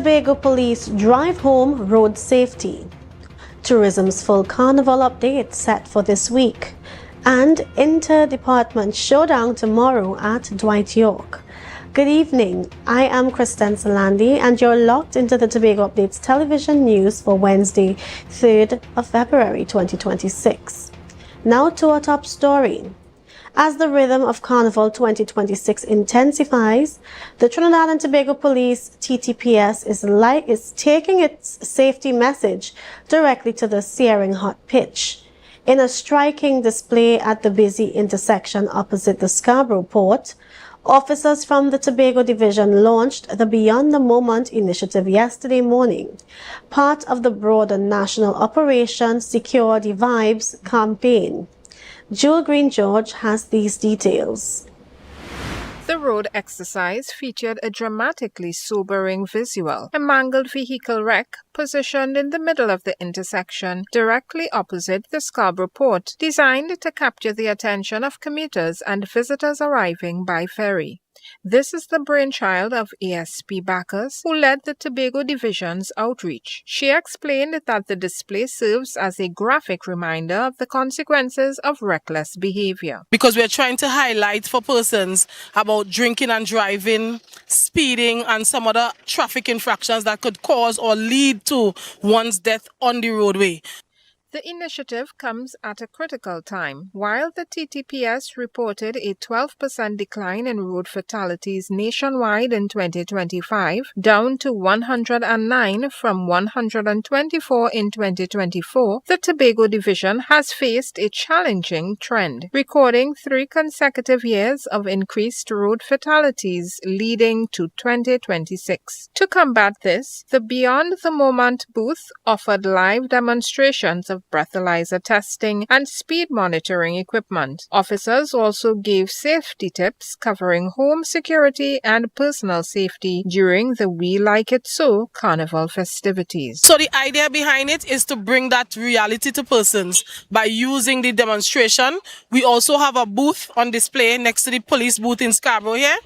Tobago police drive home road safety. Tourism's full carnival update set for this week. And inter-department showdown tomorrow at Dwight York. Good evening, I am Kristen Salandi and you're locked into the Tobago Updates television news for Wednesday, 3rd of February 2026. Now to our top story. As the rhythm of Carnival 2026 intensifies, the Trinidad and Tobago Police TTPS is taking its safety message directly to the searing hot pitch. In a striking display at the busy intersection opposite the Scarborough port, officers from the Tobago Division launched the Beyond the Moment initiative yesterday morning, part of the broader national Operation Secure the Vibes campaign. Jewel Green George has these details. The road exercise featured a dramatically sobering visual, a mangled vehicle wreck positioned in the middle of the intersection, directly opposite the Scarborough port, designed to capture the attention of commuters and visitors arriving by ferry. This is the brainchild of ASP Bacchus, who led the Tobago Division's outreach. She explained that the display serves as a graphic reminder of the consequences of reckless behavior. Because we're trying to highlight for persons about drinking and driving, speeding, and some other traffic infractions that could cause or lead to one's death on the roadway. The initiative comes at a critical time. While the TTPS reported a 12% decline in road fatalities nationwide in 2025, down to 109 from 124 in 2024, the Tobago Division has faced a challenging trend, recording 3 consecutive years of increased road fatalities leading to 2026. To combat this, the Beyond the Moment booth offered live demonstrations of breathalyzer testing and speed monitoring equipment. Officers also gave safety tips covering home security and personal safety during the We Like It So Carnival festivities. So the idea behind it is to bring that reality to persons by using the demonstration. We also have a booth on display next to the police booth in Scarborough here,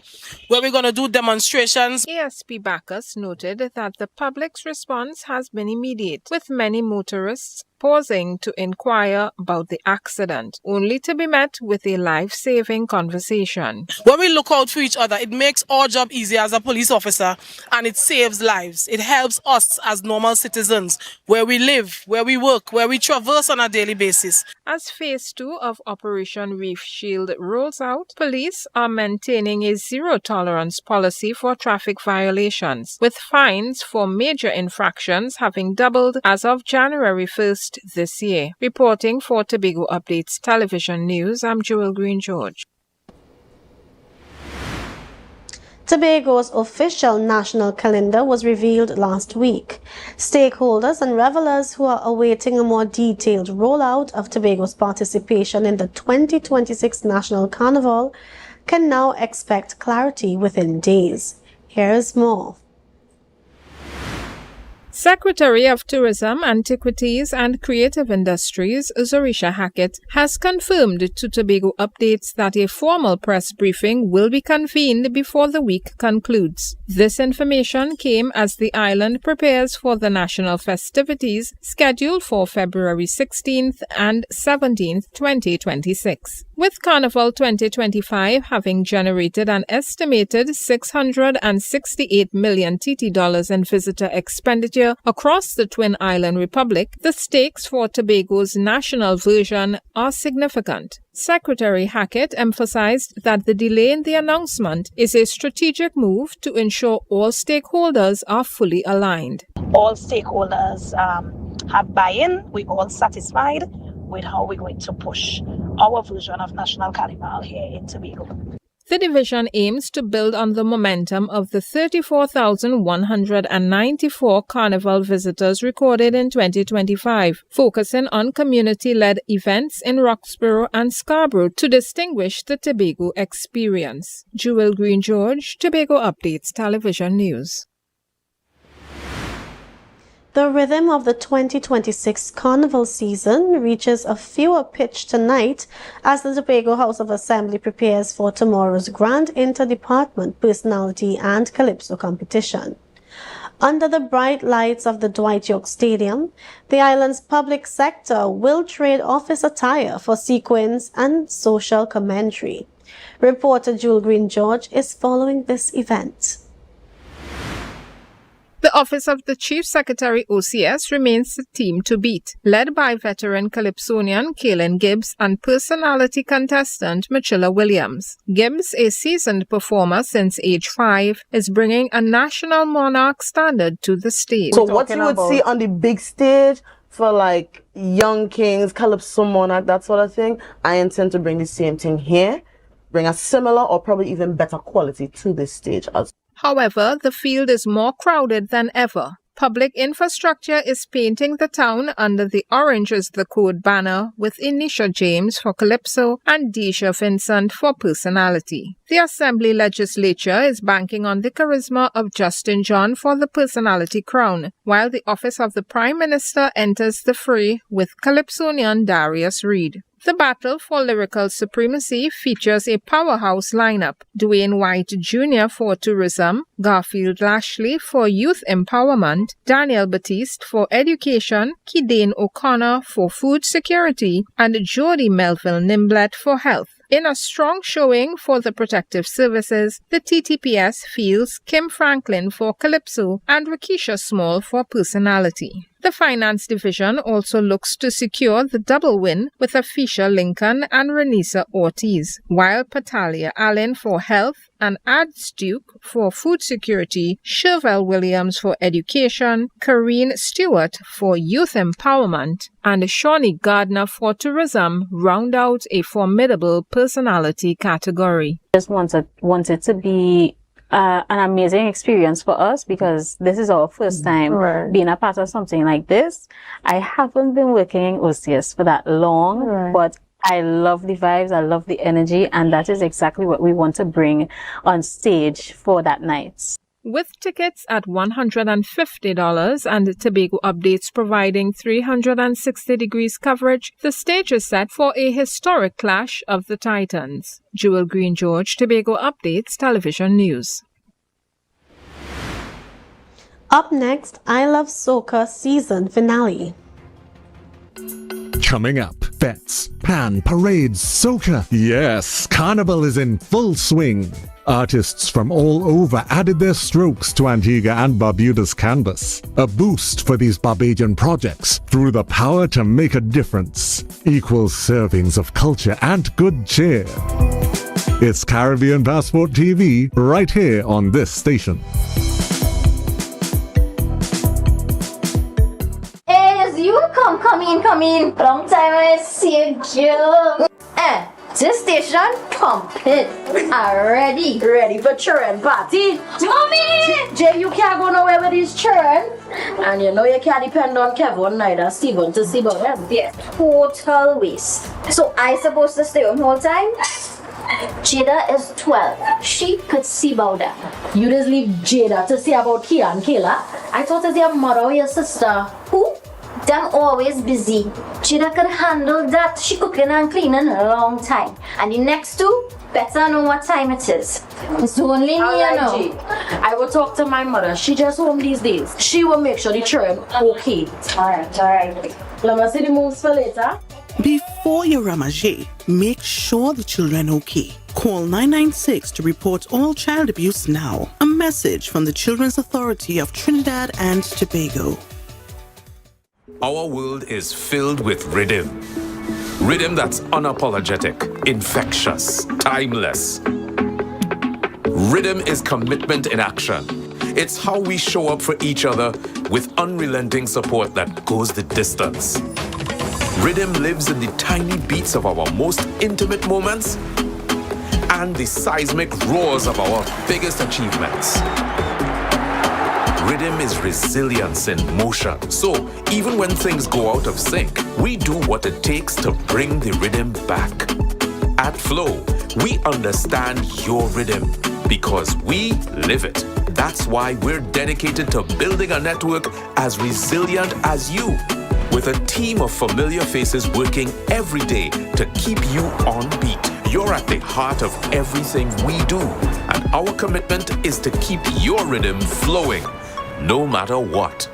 where we're going to do demonstrations. ASP Bacchus noted that the public's response has been immediate, with many motorists pausing to inquire about the accident, only to be met with a life-saving conversation. When we look out for each other, it makes our job easier as a police officer and it saves lives. It helps us as normal citizens, where we live, where we work, where we traverse on a daily basis. As Phase 2 of Operation Reef Shield rolls out, police are maintaining a zero-tolerance policy for traffic violations, with fines for major infractions having doubled as of January 1st this year. Reporting for Tobago Updates Television News, I'm Jewel Green George. Tobago's official national calendar was revealed last week. Stakeholders and revelers who are awaiting a more detailed rollout of Tobago's participation in the 2026 National Carnival can now expect clarity within days. Here's more. Secretary of Tourism, Antiquities and Creative Industries, Zorisha Hackett, has confirmed to Tobago Updates that a formal press briefing will be convened before the week concludes. This information came as the island prepares for the national festivities scheduled for February 16th and 17th, 2026. With Carnival 2025 having generated an estimated 668 million TT dollars in visitor expenditure across the Twin Island Republic, the stakes for Tobago's national version are significant. Secretary Hackett emphasized that the delay in the announcement is a strategic move to ensure all stakeholders are fully aligned. All stakeholders have buy-in. We're all satisfied with how we're going to push our version of National Carnival here in Tobago. The division aims to build on the momentum of the 34,194 Carnival visitors recorded in 2025, focusing on community-led events in Roxborough and Scarborough to distinguish the Tobago experience. Jewel Green George, Tobago Updates Television News. The rhythm of the 2026 Carnival season reaches a fewer pitch tonight as the Tobago House of Assembly prepares for tomorrow's Grand Interdepartment Personality and Calypso competition. Under the bright lights of the Dwight York Stadium, the island's public sector will trade office attire for sequins and social commentary. Reporter Jewel Green George is following this event. The Office of the Chief Secretary OCS remains the team to beat, led by veteran Calypsonian Kaylin Gibbs and personality contestant Machilla Williams. Gibbs, a seasoned performer since age 5, is bringing a national monarch standard to the stage. So what you would see on the big stage for like young kings, Calypso monarch, that sort of thing, I intend to bring the same thing here, bring a similar or probably even better quality to this stage as well. However, the field is more crowded than ever. Public infrastructure is painting the town under the Orange is the Code banner with Inisha James for Calypso and Deisha Vincent for personality. The Assembly Legislature is banking on the charisma of Justin John for the personality crown, while the office of the Prime Minister enters the fray with Calypsonian Darius Reed. The battle for lyrical supremacy features a powerhouse lineup: Dwayne White Jr. for tourism, Garfield Lashley for youth empowerment, Daniel Batiste for education, Kidane O'Connor for food security, and Jody Melville Nimblett for health. In a strong showing for the protective services, the TTPS fields Kim Franklin for Calypso and Rakisha Small for personality. The Finance Division also looks to secure the double win with Afisha Lincoln and Renisa Ortiz, while Patalia Allen for health and Ads Duke for food security, Shervelle Williams for education, Kareen Stewart for youth empowerment, and Shawnee Gardner for tourism round out a formidable personality category. Just wanted to be an amazing experience for us because this is our first time being a part of something like this. I haven't been working in OCS for that long, but I love the vibes, I love the energy, and that is exactly what we want to bring on stage for that night. With tickets at $150 and Tobago Updates providing 360 degrees coverage, the stage is set for a historic clash of the Titans. Jewel Green George, Tobago Updates Television News. Up next, I Love Soca season finale. Coming up, fets, pan, parades, soca. Yes, Carnival is in full swing. Artists from all over added their strokes to Antigua and Barbuda's canvas. A boost for these Barbadian projects through the power to make a difference. Equal servings of culture and good cheer. It's Caribbean Passport TV right here on this station. You come in. Long time I see you. This station complete. Ready for children party. Mommy! Jay, you can't go nowhere with these children. And you know you can't depend on Kevin neither Steven to see about them. Yeah, total waste. So I supposed to stay home whole time? Jada is 12. She could see about them. You just leave Jada to see about Kia and Kayla? I thought it was your mother or your sister. Who? Them always busy. Jada could handle that. She cooking and cleaning a long time. And the next two better know what time it is. It's only me, you know. I will talk to my mother. She just home these days. She will make sure the children okay. Alright. Let me see the moves for later. Before you ramage, make sure the children okay. Call 996 to report all child abuse now. A message from the Children's Authority of Trinidad and Tobago. Our world is filled with rhythm. Rhythm that's unapologetic, infectious, timeless. Rhythm is commitment in action. It's how we show up for each other with unrelenting support that goes the distance. Rhythm lives in the tiny beats of our most intimate moments and the seismic roars of our biggest achievements. Rhythm is resilience in motion. So, even when things go out of sync, we do what it takes to bring the rhythm back. At Flow, we understand your rhythm because we live it. That's why we're dedicated to building a network as resilient as you, with a team of familiar faces working every day to keep you on beat. You're at the heart of everything we do, and our commitment is to keep your rhythm flowing. no matter what.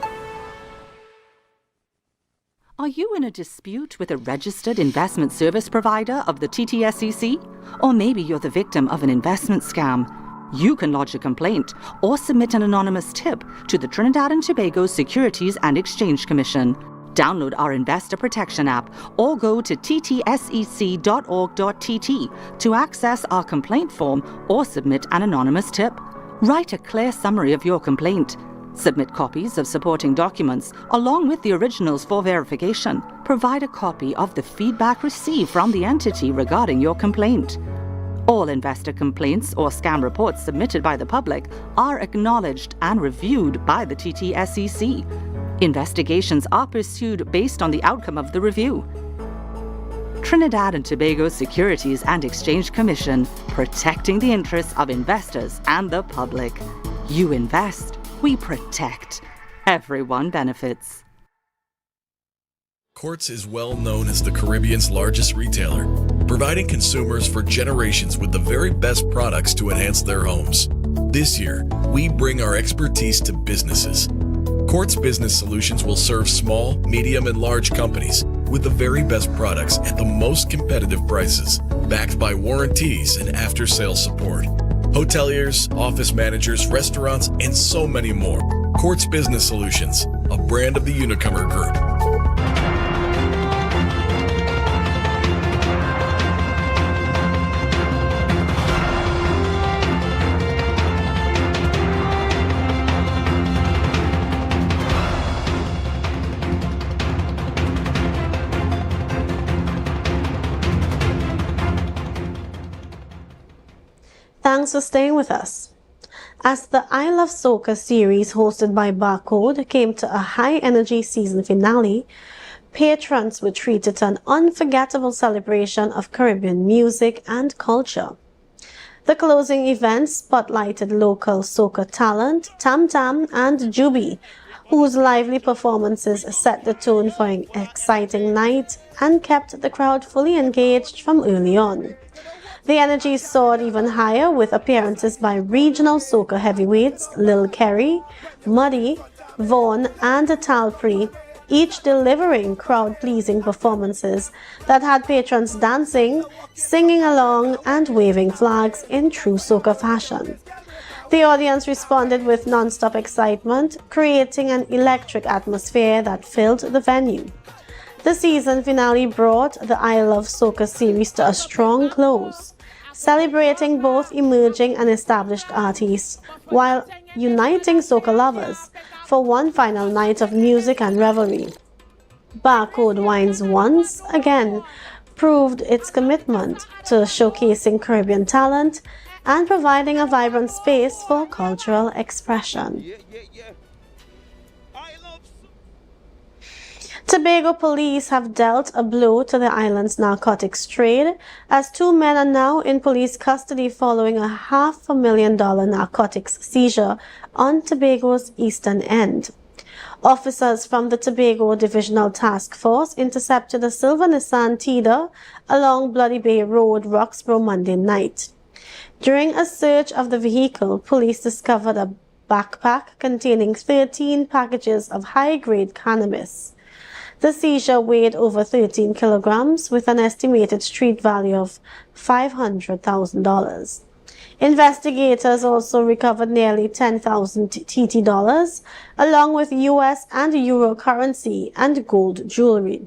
Are you in a dispute with a registered investment service provider of the TTSEC? Or maybe you're the victim of an investment scam? You can lodge a complaint or submit an anonymous tip to the Trinidad and Tobago Securities and Exchange Commission. Download our Investor Protection app or go to ttsec.org.tt to access our complaint form or submit an anonymous tip. Write a clear summary of your complaint. Submit copies of supporting documents along with the originals for verification. Provide a copy of the feedback received from the entity regarding your complaint. All investor complaints or scam reports submitted by the public are acknowledged and reviewed by the TTSEC. Investigations are pursued based on the outcome of the review. Trinidad and Tobago Securities and Exchange Commission, protecting the interests of investors and the public. You invest, we protect. Everyone benefits. Quartz is well known as the Caribbean's largest retailer, providing consumers for generations with the very best products to enhance their homes. This year, we bring our expertise to businesses. Quartz Business Solutions will serve small, medium, and large companies with the very best products at the most competitive prices, backed by warranties and after-sales support. Hoteliers, office managers, restaurants, and so many more. Quartz Business Solutions, a brand of the Unicomer Group. Thanks for staying with us. As the I Love Soca series hosted by Barcode came to a high-energy season finale, patrons were treated to an unforgettable celebration of Caribbean music and culture. The closing event spotlighted local soca talent Tam Tam and Juby, whose lively performances set the tone for an exciting night and kept the crowd fully engaged from early on. The energy soared even higher with appearances by regional soca heavyweights Lil Kerry, Muddy, Vaughan and Talpree, each delivering crowd-pleasing performances that had patrons dancing, singing along and waving flags in true soca fashion. The audience responded with non-stop excitement, creating an electric atmosphere that filled the venue. The season finale brought the I Love Soca series to a strong close, celebrating both emerging and established artists while uniting soca lovers for one final night of music and revelry. Barcode Wines once again proved its commitment to showcasing Caribbean talent and providing a vibrant space for cultural expression. Tobago police have dealt a blow to the island's narcotics trade as 2 men are now in police custody following a $500,000 narcotics seizure on Tobago's eastern end. Officers from the Tobago Divisional Task Force intercepted a silver Nissan Teda along Bloody Bay Road, Roxborough, Monday night. During a search of the vehicle, police discovered a backpack containing 13 packages of high-grade cannabis. The seizure weighed over 13 kilograms with an estimated street value of $500,000. Investigators also recovered nearly 10,000 TT dollars, along with US and Euro currency and gold jewelry.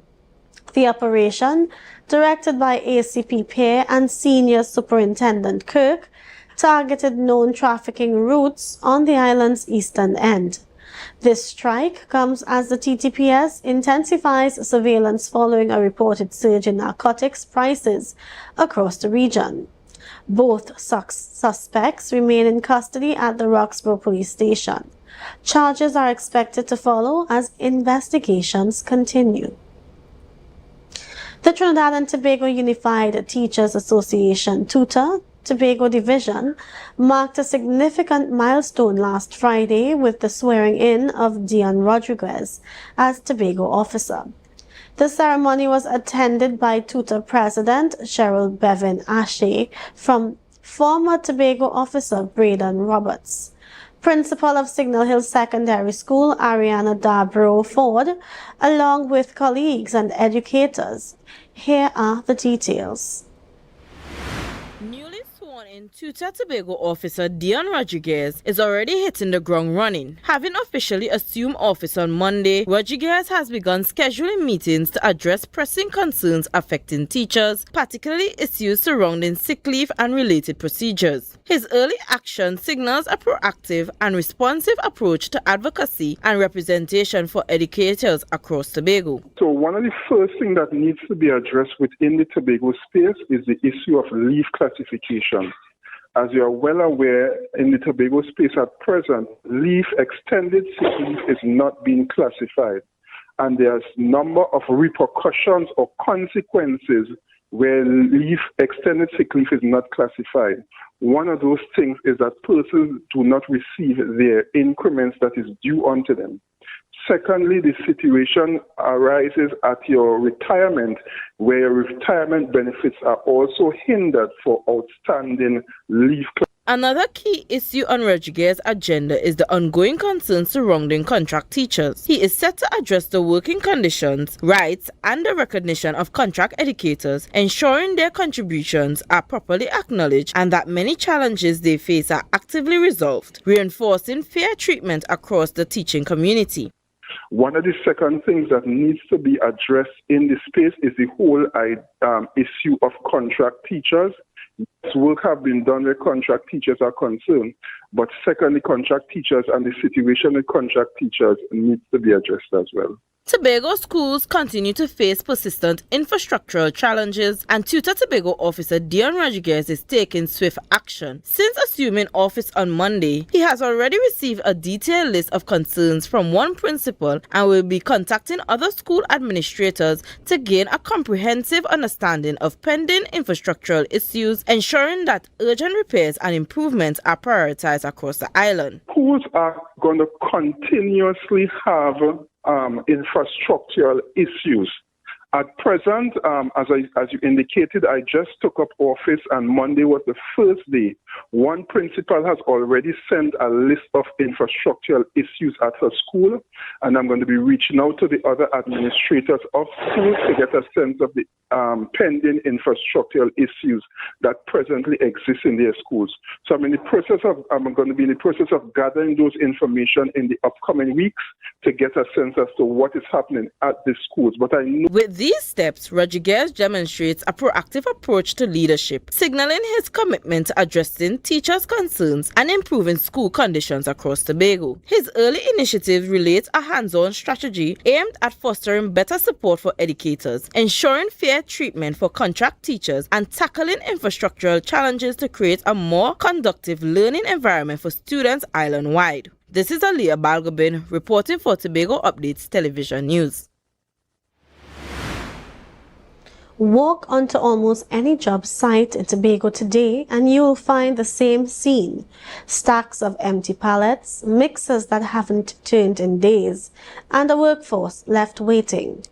The operation, directed by ACP Pear and Senior Superintendent Kirk, targeted known trafficking routes on the island's eastern end. This strike comes as the TTPS intensifies surveillance following a reported surge in narcotics prices across the region. Both suspects remain in custody at the Roxborough police station. Charges are expected to follow as investigations continue. The Trinidad and Tobago Unified Teachers Association Tutor Tobago Division marked a significant milestone last Friday with the swearing-in of Dion Rodriguez as Tobago officer. The ceremony was attended by Tutor President Cheryl Bevan Ashe from former Tobago officer Braden Roberts. Principal of Signal Hill Secondary School, Ariana Dabro Ford, along with colleagues and educators. Here are the details. Newly sworn in Tobago officer Dion Rodriguez is already hitting the ground running. Having officially assumed office on Monday, Rodriguez has begun scheduling meetings to address pressing concerns affecting teachers, particularly issues surrounding sick leave and related procedures. His early action signals a proactive and responsive approach to advocacy and representation for educators across Tobago. So one of the first things that needs to be addressed within the Tobago space is the issue of leave classification. As you are well aware, in the Tobago space at present, extended sick leave is not being classified. And there's a number of repercussions or consequences where extended sick leave is not classified. One of those things is that persons do not receive their increments that is due unto them. Secondly, the situation arises at your retirement, where your retirement benefits are also hindered for outstanding leave. Another key issue on Rodriguez's agenda is the ongoing concerns surrounding contract teachers. He is set to address the working conditions, rights, and the recognition of contract educators, ensuring their contributions are properly acknowledged and that many challenges they face are actively resolved, reinforcing fair treatment across the teaching community. One of the second things that needs to be addressed in this space is the whole issue of contract teachers. This work have been done where contract teachers are concerned, but secondly, contract teachers and the situation with contract teachers needs to be addressed as well. Tobago schools continue to face persistent infrastructural challenges, and Tobago officer Dion Rodriguez is taking swift action. Since assuming office on Monday, he has already received a detailed list of concerns from one principal and will be contacting other school administrators to gain a comprehensive understanding of pending infrastructural issues, ensuring that urgent repairs and improvements are prioritized across the island. Schools are going to continuously have infrastructural issues. At present, as you indicated, I just took up office and Monday was the first day. One principal has already sent a list of infrastructural issues at her school, and I'm going to be reaching out to the other administrators of schools to get a sense of the pending infrastructural issues that presently exist in their schools. So I'm going to be in the process of gathering those information in the upcoming weeks to get a sense as to what is happening at the schools. But I know with these steps, Rodriguez demonstrates a proactive approach to leadership, signaling his commitment to addressing teachers' concerns and improving school conditions across Tobago. His early initiatives relate a hands-on strategy aimed at fostering better support for educators, ensuring fair treatment for contract teachers, and tackling infrastructural challenges to create a more conducive learning environment for students island-wide. This is Aaliyah Balgobin reporting for Tobago Updates Television News. Walk onto almost any job site in Tobago today and you will find the same scene. Stacks of empty pallets, mixers that haven't turned in days, and a workforce left waiting.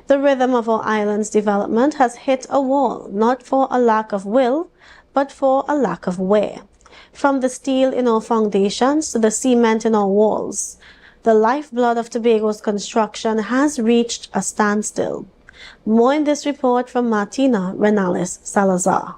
The rhythm of our island's development has hit a wall, not for a lack of will, but for a lack of where. From the steel in our foundations to the cement in our walls, the lifeblood of Tobago's construction has reached a standstill. More in this report from Martina Renales Salazar.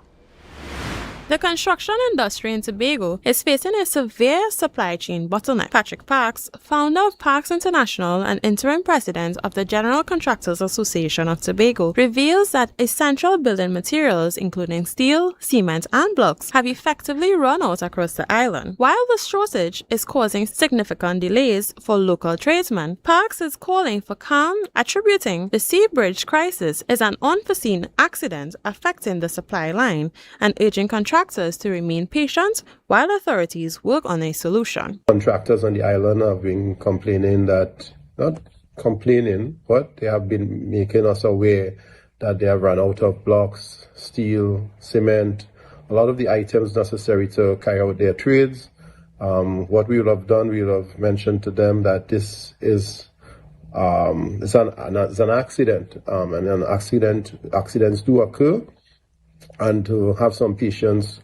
The construction industry in Tobago is facing a severe supply chain bottleneck. Patrick Parks, founder of Parks International and interim president of the General Contractors Association of Tobago, reveals that essential building materials including steel, cement and blocks have effectively run out across the island. While this shortage is causing significant delays for local tradesmen, Parks is calling for calm, attributing the Sea Bridge crisis as an unforeseen accident affecting the supply line and urging contractors to remain patient while authorities work on a solution. Contractors on the island have been complaining that, not complaining, but they have been making us aware that they have run out of blocks, steel, cement, a lot of the items necessary to carry out their trades. What we would have done, we would have mentioned to them that this is it's an accident, and accidents do occur. And to have some patience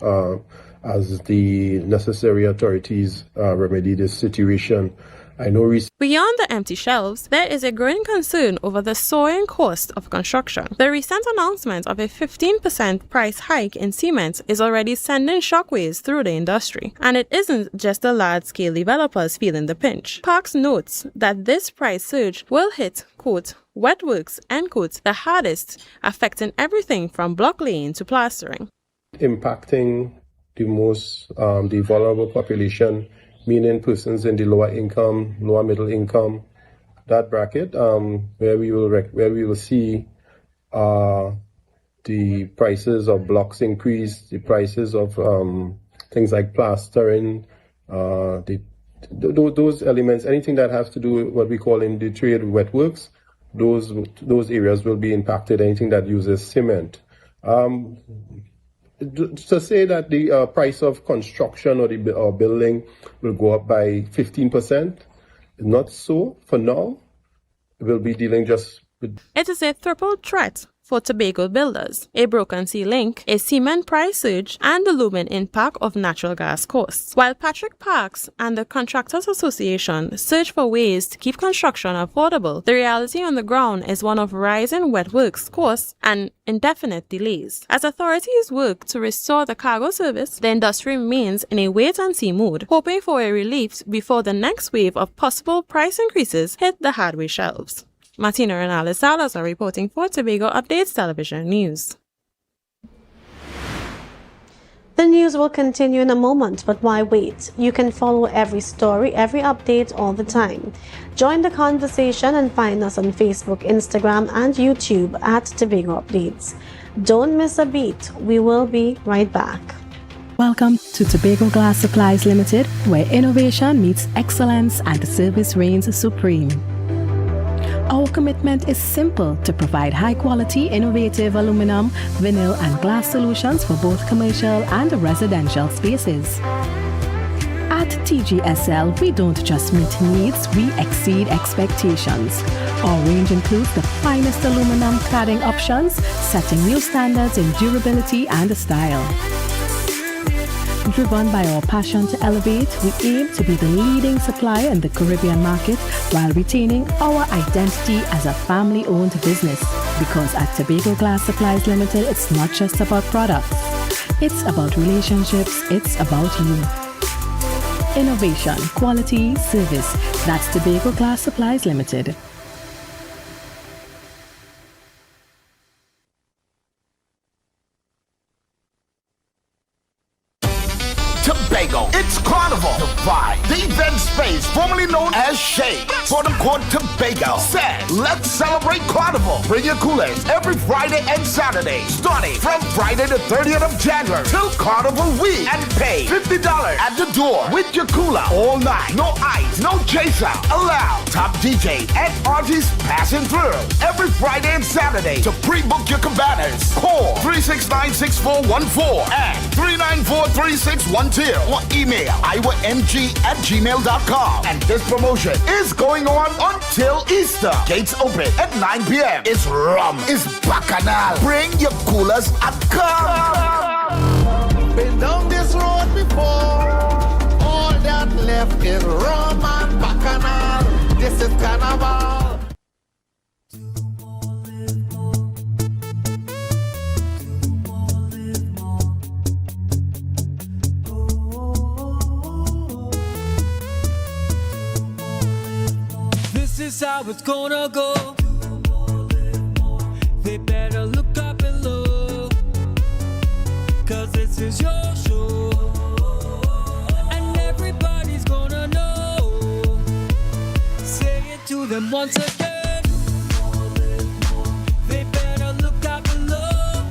as the necessary authorities remedy this situation. I know Beyond the empty shelves, there is a growing concern over the soaring cost of construction. The recent announcement of a 15% price hike in cement is already sending shockwaves through the industry. And it isn't just the large-scale developers feeling the pinch. Parks notes that this price surge will hit, quote, wet works, end quote, the hardest, affecting everything from block laying to plastering. Impacting the most, the vulnerable population, meaning persons in the lower income, lower middle income, that bracket, where we will see the prices of blocks increase, the prices of things like plastering, those elements, anything that has to do with what we call in the trade wet works, those areas will be impacted. Anything that uses cement. To say that the price of construction or building will go up by 15%, not so for now. We'll be dealing just with... It is a triple threat for Tobago builders: a broken sea link, a cement price surge, and the looming impact of natural gas costs. While Patrick Parks and the Contractors Association search for ways to keep construction affordable, the reality on the ground is one of rising wet works costs and indefinite delays. As authorities work to restore the cargo service, the industry remains in a wait-and-see mood, hoping for a relief before the next wave of possible price increases hit the hardware shelves. Martina Renales Salazar reporting for Tobago Updates Television News. The news will continue in a moment, but why wait? You can follow every story, every update all the time. Join the conversation and find us on Facebook, Instagram, and YouTube at Tobago Updates. Don't miss a beat. We will be right back. Welcome to Tobago Glass Supplies Limited, where innovation meets excellence and service reigns supreme. Our commitment is simple: to provide high-quality, innovative aluminum, vinyl, and glass solutions for both commercial and residential spaces. At TGSL, we don't just meet needs, we exceed expectations. Our range includes the finest aluminum cladding options, setting new standards in durability and style. Driven by our passion to elevate, we aim to be the leading supplier in the Caribbean market while retaining our identity as a family-owned business. Because at Tobago Glass Supplies Limited, it's not just about products. It's about relationships. It's about you. Innovation, quality, service. That's Tobago Glass Supplies Limited. Tobago. It's Carnival. By the event space formerly known as Shade, for the court Tobago, says, let's celebrate Carnival. Bring your coolers every Friday and Saturday, starting from Friday the 30th of January till Carnival week, and pay $50 at the door with your cooler all night. No ice, no chaser allowed. Top DJ and artists passing through every Friday and Saturday. To pre-book your cabanas, call 369-6414 and 394-3612 or email iwamg@gmail.com. And this promotion is going on until Easter. Gates open at 9 p.m. It's rum, it's bacchanal. Bring your coolers and come. Been down this road before. All that left is rum and bacchanal. This is carnival. This is how it's gonna go. They better look up and look, 'cause this is your show, and everybody's gonna know. Say it to them once again. They better look up and look.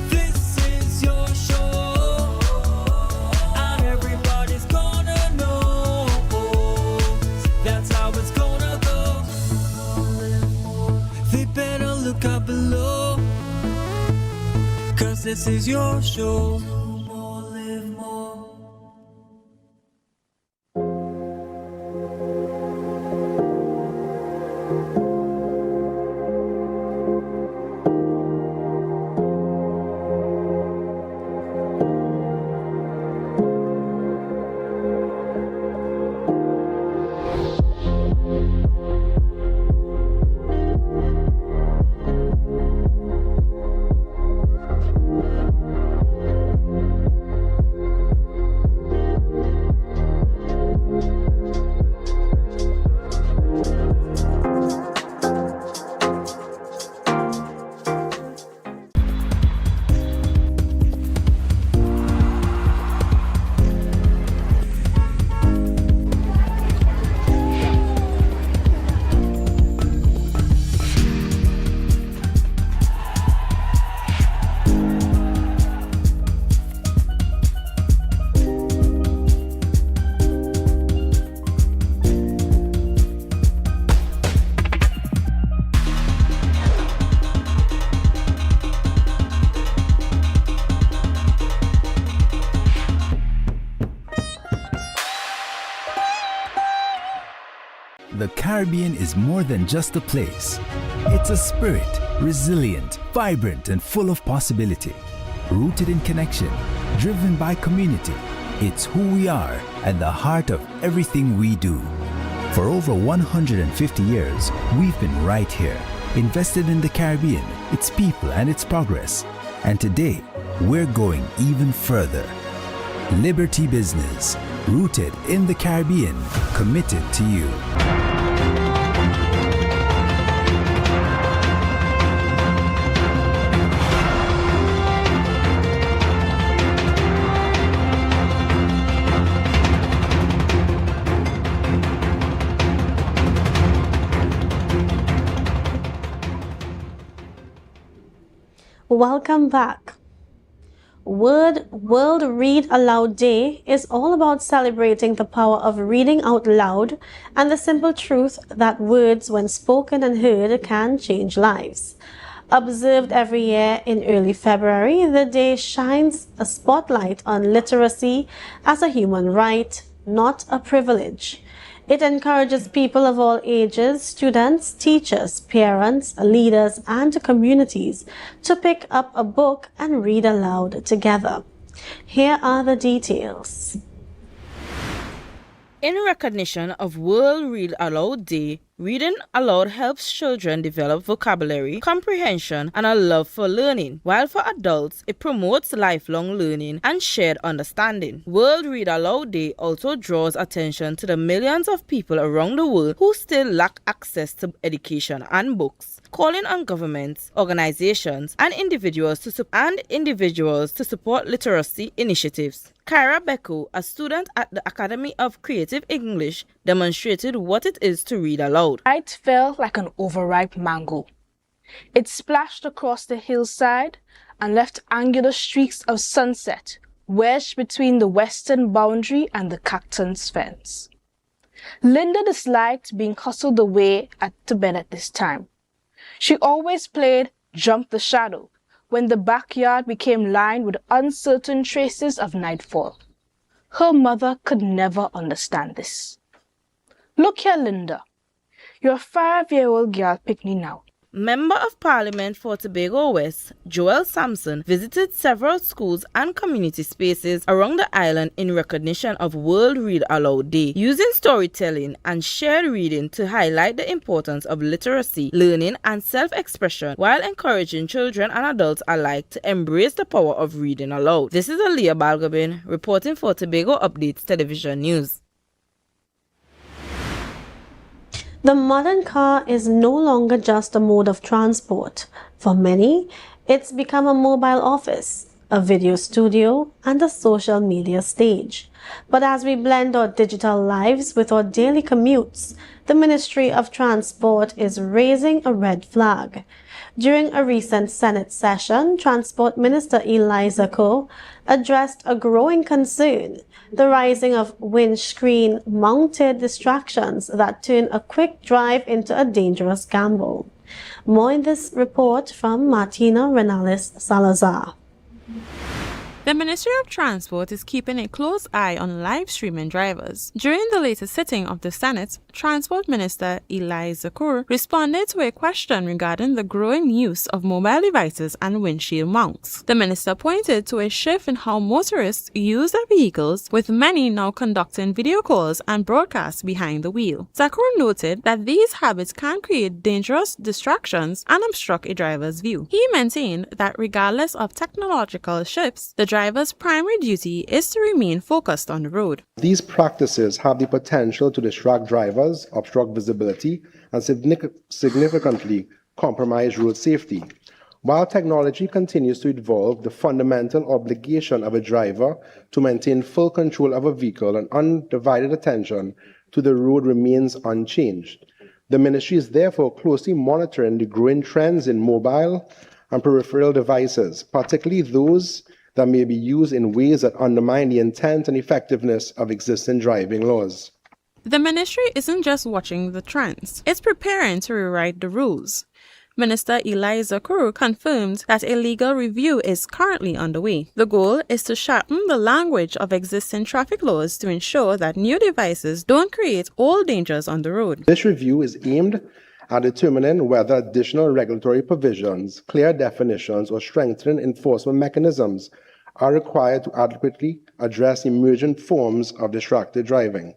This is your show, and everybody's gonna know. That's how it's gonna go. They better look up below, 'cause this is your show. the Caribbean is more than just a place. It's a spirit, resilient, vibrant, and full of possibility. Rooted in connection, driven by community. It's who we are at the heart of everything we do. For over 150 years, we've been right here, invested in the Caribbean, its people, and its progress. And today, we're going even further. Liberty Business, rooted in the Caribbean, committed to you. Welcome back. World Read Aloud Day is all about celebrating the power of reading out loud and the simple truth that words, when spoken and heard, can change lives. Observed every year in early February, the day shines a spotlight on literacy as a human right, not a privilege. It encourages people of all ages, students, teachers, parents, leaders, and communities to pick up a book and read aloud together. Here are the details. In recognition of World Read Aloud Day, reading aloud helps children develop vocabulary, comprehension, and a love for learning, while for adults, it promotes lifelong learning and shared understanding. World Read Aloud Day also draws attention to the millions of people around the world who still lack access to education and books, calling on governments, organizations, and individuals to support literacy initiatives. Kyra Becko, a student at the Academy of Creative English, demonstrated what it is to read aloud. Night fell like an overripe mango. It splashed across the hillside and left angular streaks of sunset wedged between the western boundary and the Cacton's fence. Linda disliked being hustled away to bed at this time. She always played Jump the Shadow when the backyard became lined with uncertain traces of nightfall. Her mother could never understand this. Look here, Linda. You're a 5-year-old girl picnic now. Member of Parliament for Tobago West, Joel Sampson, visited several schools and community spaces around the island in recognition of World Read Aloud Day, using storytelling and shared reading to highlight the importance of literacy, learning, and self-expression, while encouraging children and adults alike to embrace the power of reading aloud. This is Aaliyah Balgobin reporting for Tobago Updates Television News. The modern car is no longer just a mode of transport. For many, it's become a mobile office, a video studio, and a social media stage. But as we blend our digital lives with our daily commutes, the Ministry of Transport is raising a red flag. During a recent Senate session, Transport Minister Eliza Ko addressed a growing concern: the rising of windscreen-mounted distractions that turn a quick drive into a dangerous gamble. More in this report from Martina Renales Salazar. The Ministry of Transport is keeping a close eye on live streaming drivers. During the latest sitting of the Senate, Transport Minister Eliza Ko responded to a question regarding the growing use of mobile devices and windshield mounts. The minister pointed to a shift in how motorists use their vehicles, with many now conducting video calls and broadcasts behind the wheel. Zakur noted that these habits can create dangerous distractions and obstruct a driver's view. He maintained that regardless of technological shifts, the driver's primary duty is to remain focused on the road. These practices have the potential to distract drivers, obstruct visibility, and significantly compromise road safety. While technology continues to evolve, the fundamental obligation of a driver to maintain full control of a vehicle and undivided attention to the road remains unchanged. The ministry is therefore closely monitoring the growing trends in mobile and peripheral devices, particularly those that may be used in ways that undermine the intent and effectiveness of existing driving laws. The ministry isn't just watching the trends, it's preparing to rewrite the rules. Minister Eliza Kuru confirmed that a legal review is currently underway. The goal is to sharpen the language of existing traffic laws to ensure that new devices don't create old dangers on the road. This review is aimed at determining whether additional regulatory provisions, clear definitions, or strengthened enforcement mechanisms are required to adequately address emergent forms of distracted driving.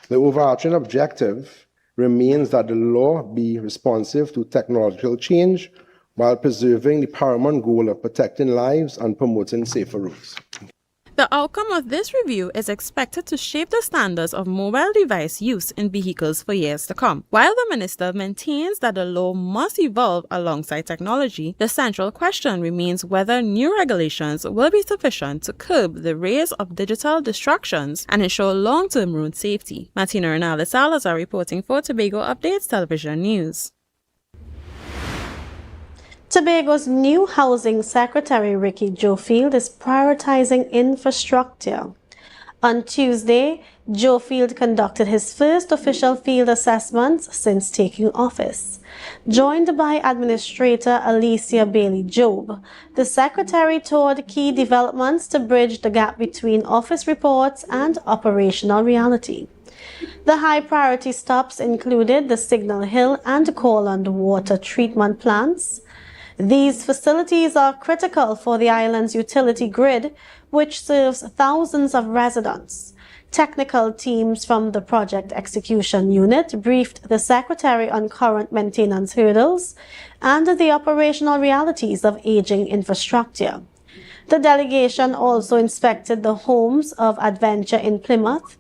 The overarching objective remains that the law be responsive to technological change while preserving the paramount goal of protecting lives and promoting safer routes. The outcome of this review is expected to shape the standards of mobile device use in vehicles for years to come. While the minister maintains that the law must evolve alongside technology, the central question remains whether new regulations will be sufficient to curb the rise of digital distractions and ensure long-term road safety. Martina Ronaldo Salazar reporting for Tobago Updates Television News. Tobago's new Housing Secretary Ricky Jofield is prioritizing infrastructure. On Tuesday, Jofield conducted his first official field assessments since taking office. Joined by Administrator Alicia Bailey-Job, the Secretary toured key developments to bridge the gap between office reports and operational reality. The high-priority stops included the Signal Hill and Corland water treatment plants. These facilities are critical for the island's utility grid, which serves thousands of residents. Technical teams from the Project Execution Unit briefed the Secretary on current maintenance hurdles and the operational realities of aging infrastructure. The delegation also inspected the homes of Adventure in Plymouth.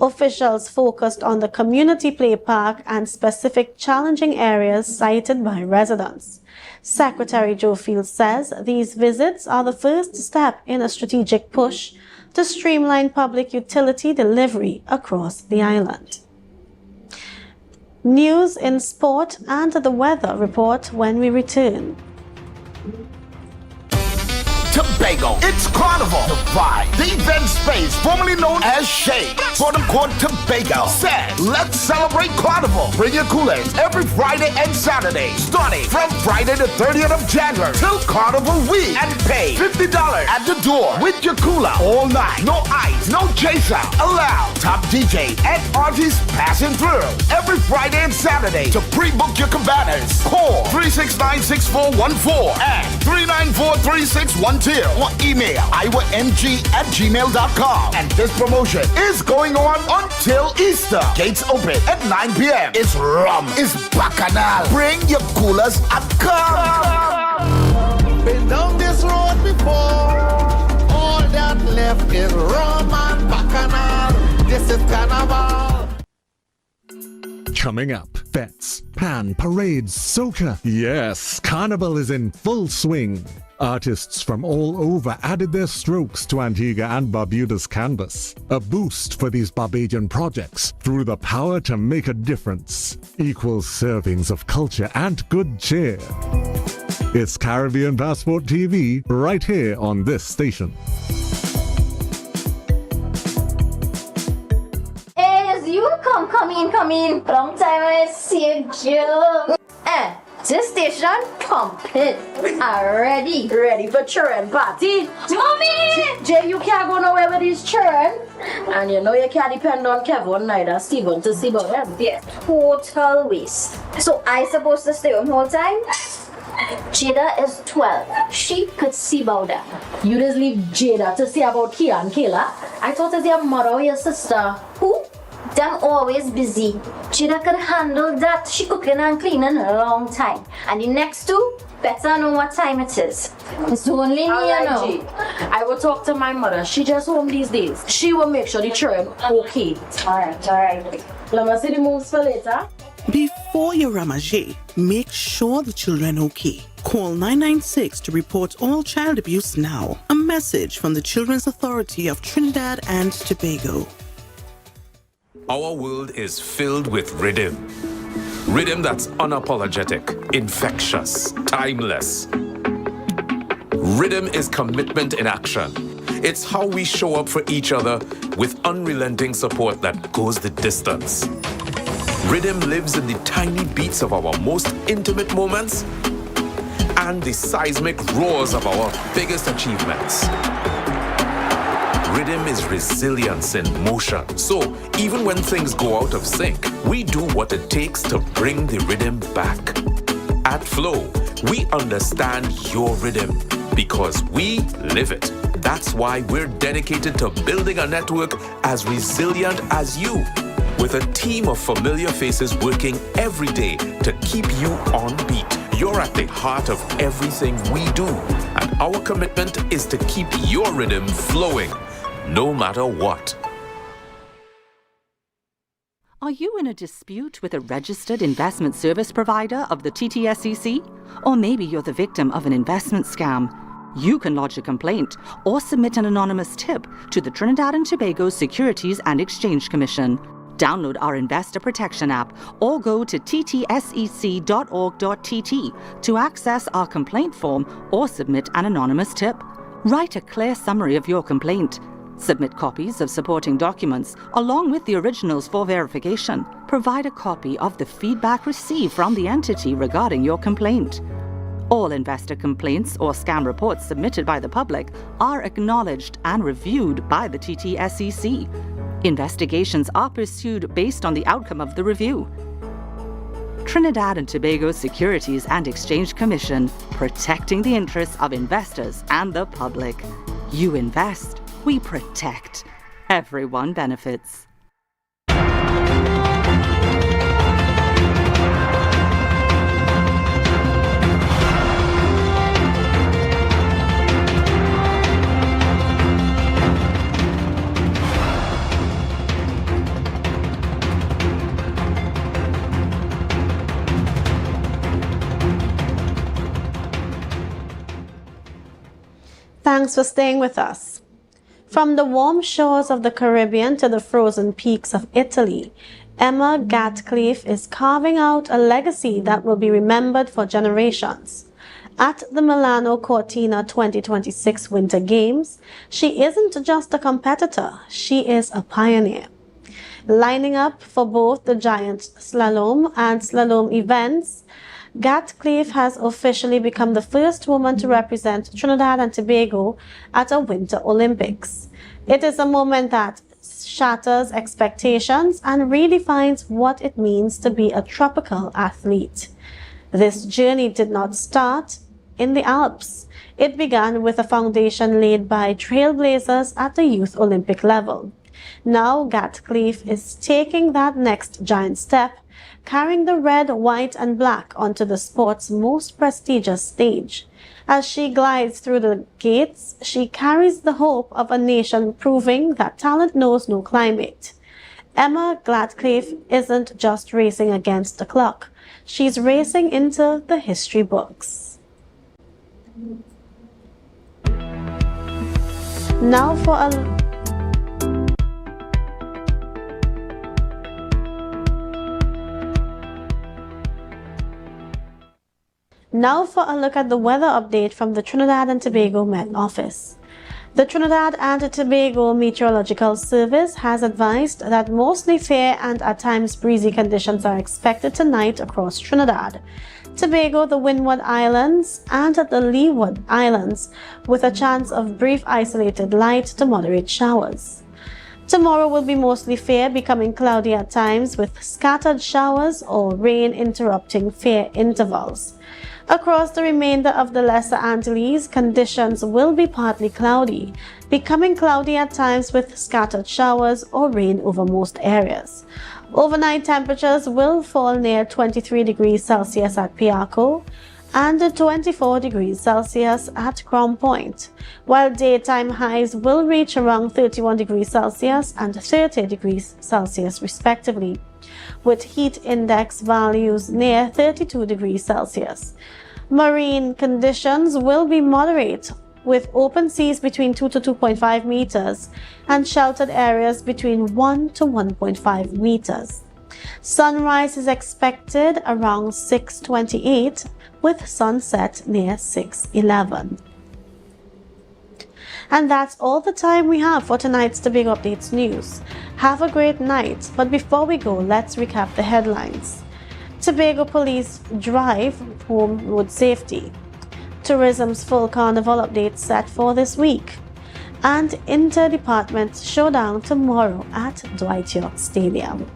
Officials focused on the community play park and specific challenging areas cited by residents. Secretary Jofield says these visits are the first step in a strategic push to streamline public utility delivery across the island. News in sport and the weather report when we return. Tobago. It's Carnival. The Vibe. The event space, formerly known as Shade. For the Court Tobago. Said, let's celebrate Carnival. Bring your coolers every Friday and Saturday. Starting from Friday the 30th of January till Carnival week. And pay $50 at the door with your cooler all night. No ice, no chaser. Allowed. Top DJ and artists passing through. Every Friday and Saturday to pre-book your cabanas. Call 369-6414 and 394-3612. Or email iwamg@gmail.com. And this promotion is going on until Easter. Gates open at 9 p.m. It's rum. It's bacchanal. Bring your coolers and come. Been down this road before. All that left is rum and bacchanal. This is Carnival. Coming up, fetes, pan, parades, soca. Yes, Carnival is in full swing. Artists from all over added their strokes to Antigua and Barbuda's canvas. A boost for these Barbadian projects through the power to make a difference. Equal servings of culture and good cheer. It's Caribbean Passport TV right here on this station. You come in. Long time I see you. This station pumping. Ready for children party. Mommy! Jay, you can't go nowhere with these children. And you know you can't depend on Kevin neither Steven to see about them. Yeah, total waste. So I supposed to stay home whole time? Jada is 12. She could see about that. You just leave Jada to see about Kia and Kayla? I thought it was your mother or your sister. Who? Them always busy. Jada could handle that. She cooking and cleaning a long time. And the next two, better know what time it is. It's only me, you know. I will talk to my mother. She just home these days. She will make sure the children okay. Alright. Let me see the moves for later. Before your ramage, make sure the children okay. Call 996 to report all child abuse now. A message from the Children's Authority of Trinidad and Tobago. Our world is filled with rhythm. Rhythm that's unapologetic, infectious, timeless. Rhythm is commitment in action. It's how we show up for each other with unrelenting support that goes the distance. Rhythm lives in the tiny beats of our most intimate moments and the seismic roars of our biggest achievements. Rhythm is resilience in motion. So even when things go out of sync, we do what it takes to bring the rhythm back. At Flow, we understand your rhythm because we live it. That's why we're dedicated to building a network as resilient as you, with a team of familiar faces working every day to keep you on beat. You're at the heart of everything we do, and our commitment is to keep your rhythm flowing, no matter what. Are you in a dispute with a registered investment service provider of the TTSEC? Or maybe you're the victim of an investment scam? You can lodge a complaint or submit an anonymous tip to the Trinidad and Tobago Securities and Exchange Commission. Download our Investor Protection app or go to ttsec.org.tt to access our complaint form or submit an anonymous tip. Write a clear summary of your complaint. Submit copies of supporting documents along with the originals for verification. Provide a copy of the feedback received from the entity regarding your complaint. All investor complaints or scam reports submitted by the public are acknowledged and reviewed by the TTSEC. Investigations are pursued based on the outcome of the review. Trinidad and Tobago Securities and Exchange Commission, protecting the interests of investors and the public. You invest, we protect. Everyone benefits. Thanks for staying with us. From the warm shores of the Caribbean to the frozen peaks of Italy, Emma Gatcliffe is carving out a legacy that will be remembered for generations. At the Milano Cortina 2026 Winter Games, she isn't just a competitor, she is a pioneer. Lining up for both the giant slalom and slalom events, Gatcliffe has officially become the first woman to represent Trinidad and Tobago at a Winter Olympics. It is a moment that shatters expectations and redefines what it means to be a tropical athlete. This journey did not start in the Alps. It began with a foundation laid by trailblazers at the youth Olympic level. Now Gatcliffe is taking that next giant step, carrying the red, white, and black onto the sport's most prestigious stage. As she glides through the gates, she carries the hope of a nation proving that talent knows no climate. Emma Gatcliffe isn't just racing against the clock. She's racing into the history books. Now for a look at the weather update from the Trinidad and Tobago Met Office. The Trinidad and Tobago Meteorological Service has advised that mostly fair and at times breezy conditions are expected tonight across Trinidad, Tobago, the Windward Islands, and the Leeward Islands, with a chance of brief isolated light to moderate showers. Tomorrow will be mostly fair, becoming cloudy at times with scattered showers or rain interrupting fair intervals. Across the remainder of the Lesser Antilles, conditions will be partly cloudy, becoming cloudy at times with scattered showers or rain over most areas. Overnight temperatures will fall near 23 degrees Celsius at Piarco and 24 degrees Celsius at Crown Point, while daytime highs will reach around 31 degrees Celsius and 30 degrees Celsius respectively, with heat index values near 32 degrees Celsius. Marine conditions will be moderate, with open seas between 2 to 2.5 meters and sheltered areas between 1 to 1.5 meters. Sunrise is expected around 6:28, with sunset near 6:11. And that's all the time we have for tonight's Tobago Updates news. Have a great night, but before we go, let's recap the headlines. Tobago Police drive home road safety. Tourism's full carnival update set for this week. And inter-department showdown tomorrow at Dwight York Stadium.